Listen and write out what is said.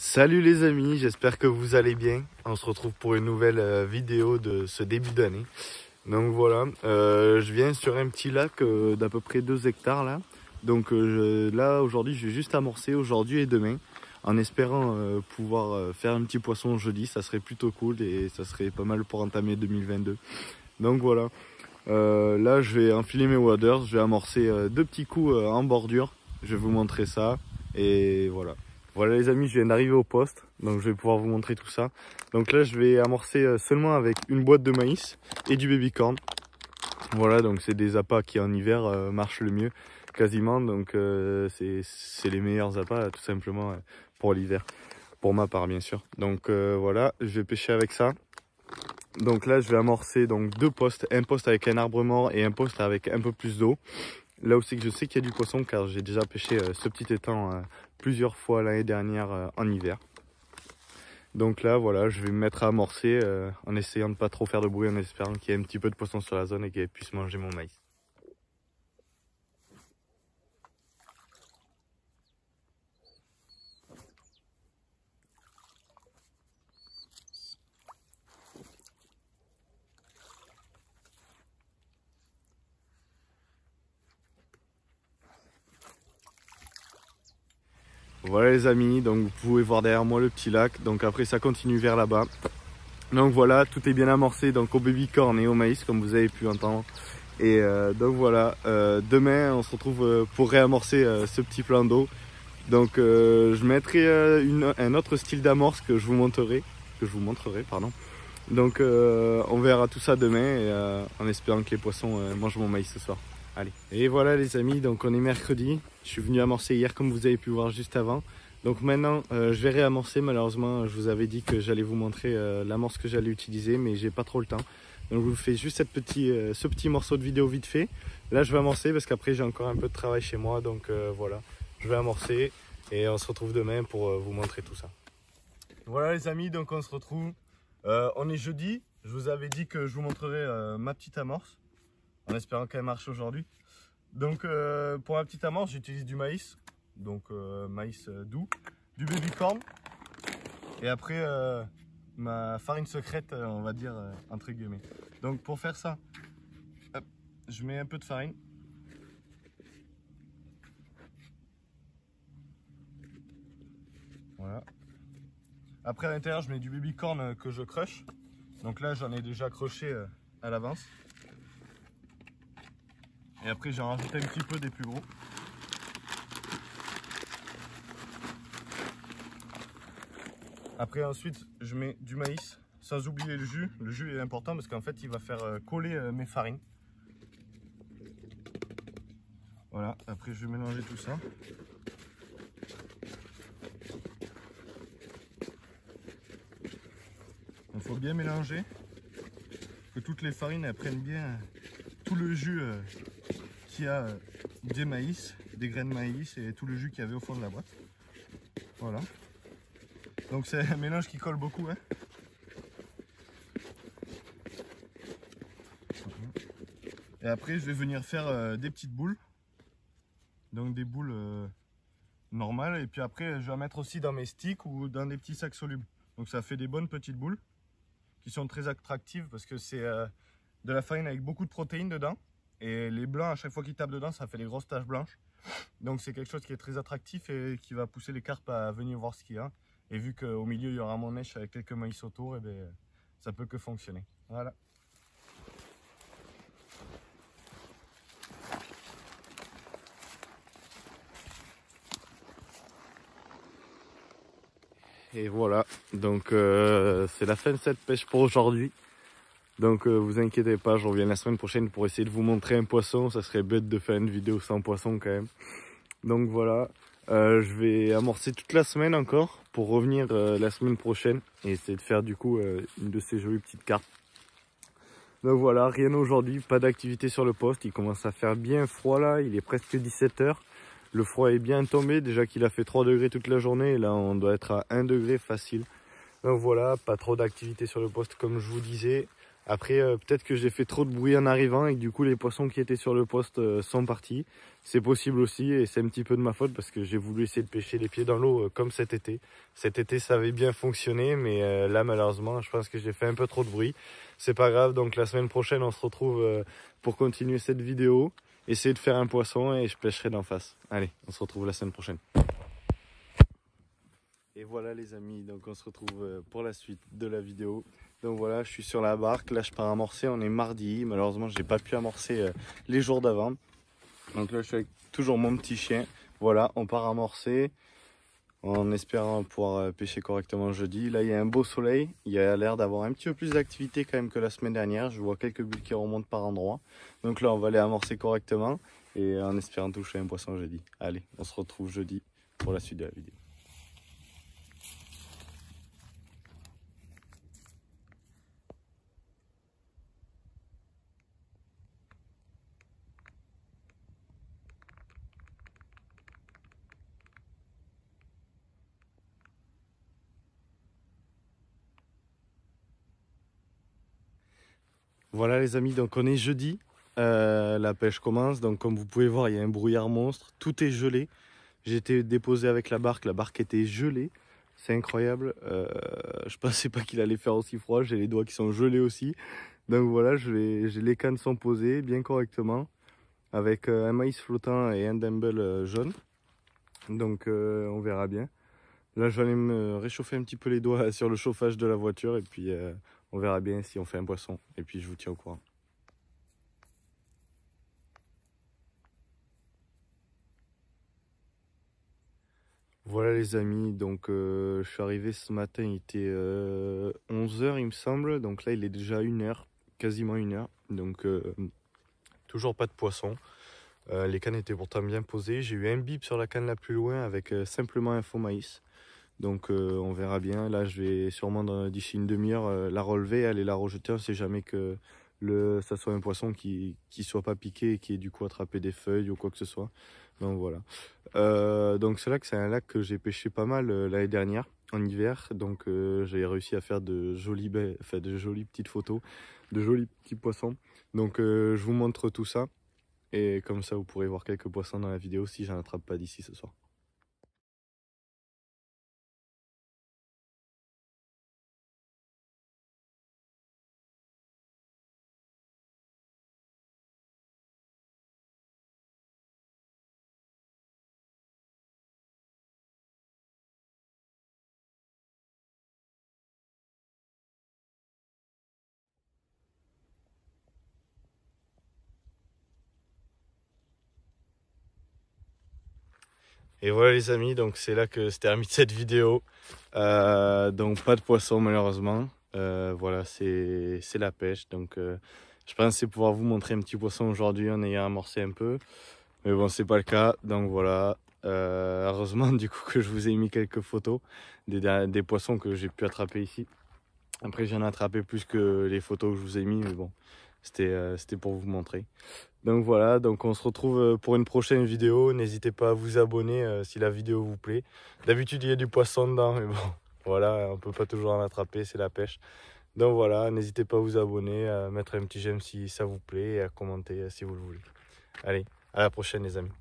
Salut les amis, j'espère que vous allez bien. On se retrouve pour une nouvelle vidéo de ce début d'année. Donc voilà, je viens sur un petit lac d'à peu près 2 hectares là. Donc là aujourd'hui je vais juste amorcer aujourd'hui et demain en espérant pouvoir faire un petit poisson jeudi. Ça serait plutôt cool et ça serait pas mal pour entamer 2022. Donc voilà, là je vais enfiler mes waders, je vais amorcer 2 petits coups en bordure. Je vais vous montrer ça et voilà. Voilà les amis, je viens d'arriver au poste, donc je vais pouvoir vous montrer tout ça. Donc là je vais amorcer seulement avec une boîte de maïs et du baby corn. Voilà, donc c'est des appâts qui en hiver marchent le mieux quasiment. Donc c'est les meilleurs appâts tout simplement pour l'hiver, pour ma part bien sûr. Donc voilà, je vais pêcher avec ça. Donc là je vais amorcer donc 2 postes, un poste avec un arbre mort et un poste avec un peu plus d'eau. Là aussi que je sais qu'il y a du poisson car j'ai déjà pêché ce petit étang plusieurs fois l'année dernière en hiver. Donc là voilà, je vais me mettre à amorcer en essayant de pas trop faire de bruit, en espérant qu'il y ait un petit peu de poisson sur la zone et qu'elle puisse manger mon maïs. Voilà les amis, donc vous pouvez voir derrière moi le petit lac, donc après ça continue vers là-bas. Donc voilà, tout est bien amorcé donc au baby corn et au maïs comme vous avez pu entendre. Et donc voilà, demain on se retrouve pour réamorcer ce petit plan d'eau. Donc je mettrai un autre style d'amorce que je vous montrerai, pardon. Donc on verra tout ça demain et en espérant que les poissons mangent mon maïs ce soir. Allez. Et voilà les amis, donc on est mercredi. Je suis venu amorcer hier comme vous avez pu voir juste avant. Donc maintenant je vais réamorcer. Malheureusement je vous avais dit que j'allais vous montrer l'amorce que j'allais utiliser, mais j'ai pas trop le temps. Donc je vous fais juste ce petit morceau de vidéo vite fait. Là je vais amorcer parce qu'après j'ai encore un peu de travail chez moi. Donc voilà, je vais amorcer et on se retrouve demain pour vous montrer tout ça. Voilà les amis, donc on se retrouve. On est jeudi. Je vous avais dit que je vous montrerai ma petite amorce, en espérant qu'elle marche aujourd'hui. Donc pour ma petite amorce, j'utilise du maïs, donc maïs doux, du baby corn, et après ma farine secrète, on va dire entre guillemets. Donc pour faire ça, hop, je mets un peu de farine. Voilà. Après à l'intérieur, je mets du baby corn que je crush. Donc là, j'en ai déjà crushé à l'avance. Et après j'en rajoute un petit peu des plus gros. Après ensuite je mets du maïs, sans oublier le jus. Le jus est important parce qu'en fait il va faire coller mes farines. Voilà, après je vais mélanger tout ça. Il faut bien mélanger, que toutes les farines elles prennent bien tout le jus qu'il y a des maïs, des graines de maïs et tout le jus qu'il y avait au fond de la boîte. Voilà. Donc c'est un mélange qui colle beaucoup. Hein. Et après je vais venir faire des petites boules. Donc des boules normales. Et puis après je vais en mettre aussi dans mes sticks ou dans des petits sacs solubles. Donc ça fait des bonnes petites boules qui sont très attractives parce que c'est de la farine avec beaucoup de protéines dedans. Et les blancs, à chaque fois qu'ils tapent dedans, ça fait des grosses taches blanches. Donc c'est quelque chose qui est très attractif et qui va pousser les carpes à venir voir ce qu'il y a. Et vu qu'au milieu il y aura mon mèche avec quelques maïs autour, et bien, ça peut que fonctionner. Voilà. Et voilà, donc c'est la fin de cette pêche pour aujourd'hui. Donc vous inquiétez pas, je reviens la semaine prochaine pour essayer de vous montrer un poisson. Ça serait bête de faire une vidéo sans poisson quand même. Donc voilà, je vais amorcer toute la semaine encore pour revenir la semaine prochaine et essayer de faire du coup une de ces jolies petites cartes. Donc voilà, rien aujourd'hui, pas d'activité sur le poste. Il commence à faire bien froid là, il est presque 17 h. Le froid est bien tombé, déjà qu'il a fait 3 degrés toute la journée. Et là on doit être à 1 degré facile. Donc voilà, pas trop d'activité sur le poste comme je vous disais. Après, peut-être que j'ai fait trop de bruit en arrivant et que du coup les poissons qui étaient sur le poste sont partis. C'est possible aussi et c'est un petit peu de ma faute parce que j'ai voulu essayer de pêcher les pieds dans l'eau comme cet été. Cet été ça avait bien fonctionné mais là malheureusement je pense que j'ai fait un peu trop de bruit. C'est pas grave, donc la semaine prochaine on se retrouve pour continuer cette vidéo. Essayer de faire un poisson et je pêcherai d'en face. Allez, on se retrouve la semaine prochaine. Et voilà les amis, donc on se retrouve pour la suite de la vidéo. Donc voilà, je suis sur la barque, là je pars amorcer, on est mardi, malheureusement j'ai pas pu amorcer les jours d'avant. Donc là je suis avec toujours mon petit chien, voilà, on part amorcer en espérant pouvoir pêcher correctement jeudi. Là il y a un beau soleil, il y a l'air d'avoir un petit peu plus d'activité quand même que la semaine dernière, je vois quelques bulles qui remontent par endroits. Donc là on va aller amorcer correctement et en espérant toucher un poisson jeudi. Allez, on se retrouve jeudi pour la suite de la vidéo. Voilà les amis, donc on est jeudi, la pêche commence, donc comme vous pouvez voir il y a un brouillard monstre, tout est gelé. J'ai été déposé avec la barque était gelée, c'est incroyable, je pensais pas qu'il allait faire aussi froid, j'ai les doigts qui sont gelés aussi. Donc voilà, les cannes sont posées bien correctement, avec un maïs flottant et un dumbbell jaune, donc on verra bien. Là je vais aller me réchauffer un petit peu les doigts sur le chauffage de la voiture et puis on verra bien si on fait un poisson et puis je vous tiens au courant. Voilà les amis, donc je suis arrivé ce matin, il était 11 h il me semble, donc là il est déjà 1 h, quasiment 1 h, donc toujours pas de poisson. Les cannes étaient pourtant bien posées, j'ai eu un bip sur la canne la plus loin avec simplement un faux maïs. Donc on verra bien, là je vais sûrement d'ici une demi-heure la relever, aller la rejeter, on sait jamais que ça soit un poisson qui soit pas piqué et qui ait du coup attrapé des feuilles ou quoi que ce soit. Donc voilà. Donc c'est là que c'est un lac que j'ai pêché pas mal l'année dernière en hiver, donc j'ai réussi à faire de jolies petites photos, de jolis petits poissons. Donc je vous montre tout ça et comme ça vous pourrez voir quelques poissons dans la vidéo si j'en attrape pas d'ici ce soir. Et voilà les amis, donc c'est là que se termine cette vidéo. Donc pas de poisson malheureusement. Voilà, c'est la pêche. Donc je pensais pouvoir vous montrer un petit poisson aujourd'hui en ayant amorcé un peu. Mais bon, c'est pas le cas. Donc voilà. Heureusement du coup que je vous ai mis quelques photos des poissons que j'ai pu attraper ici. Après j'en ai attrapé plus que les photos que je vous ai mis, mais bon, c'était pour vous montrer. Donc voilà, donc on se retrouve pour une prochaine vidéo. N'hésitez pas à vous abonner si la vidéo vous plaît. D'habitude il y a du poisson dedans, mais bon, voilà, on peut pas toujours en attraper, c'est la pêche. Donc voilà, n'hésitez pas à vous abonner, à mettre un petit j'aime si ça vous plaît et à commenter si vous le voulez. Allez, à la prochaine les amis.